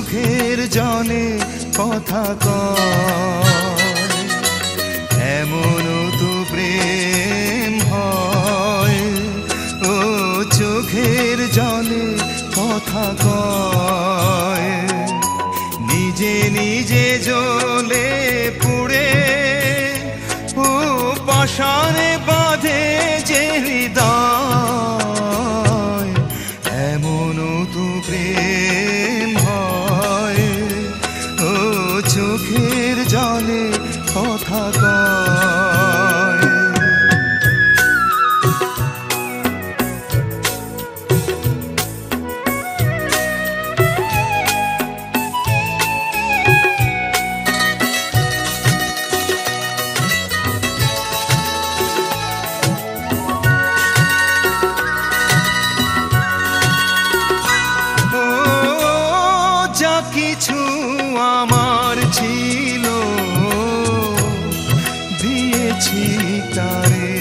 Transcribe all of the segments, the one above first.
চোখের জলে কথা কয়, এমন তো প্রেম হয়। ও চোখের জলে কথা কয়, নিজে নিজে জ্বলে পুড়ে ও পাশানে বাঁধে যে হৃদয়, এমন তো প্রেম হয়। ও চোখের জলে কথা কয়। কিছু আমার ছিল দিয়েছি তারে,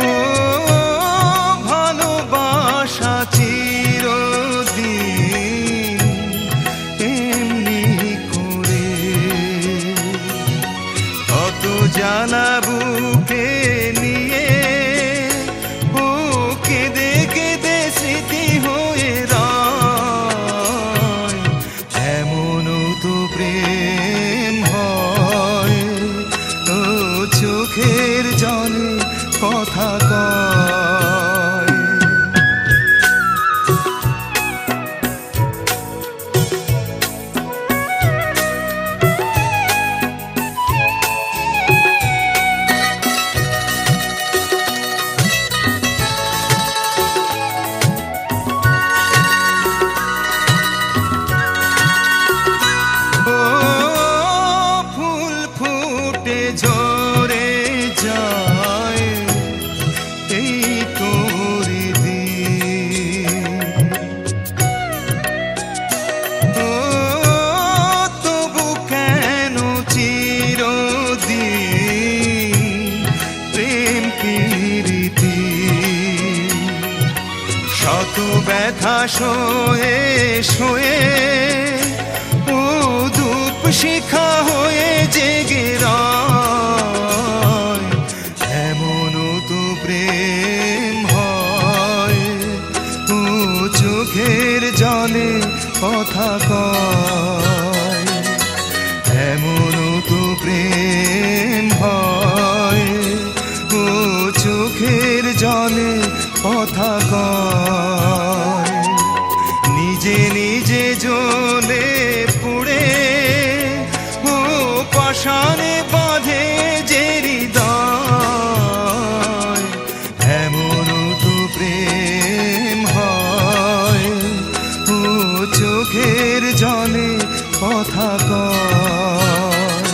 ও ভালোবাসা চিরদিন এমনি করে, কত জ্বালা বুকে নিয়ে ও কেঁদে কেঁদে স্মৃতি হয়ে রয়, এমন তো প্রেম হয়। ও চোখের জলে কথা কয়। ঝরে যায় এই তোরি দিন, ও তবু কেন চিরদিন প্রেম প্রীতি, শত ব্যথা সয়ে সয়ে ও ধূপ শিখা হয়ে জেগে রয়, এমন তো প্রেম হয়। ও চোখের জলে কথা কয়, এমন তো প্রেম হয়। ও চোখের জলে কথা কয়, নিজে নিজে জ্বলে পুড়ে ও পাশানে বাঁধে যে হৃদয়, এমন তো প্রেম হয়। ও চোখের জলে কথা কয়,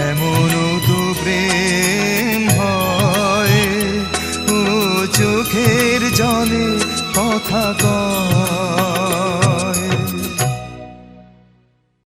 এমন তো প্রেম হয়। ও চোখের জলে কথা কয়।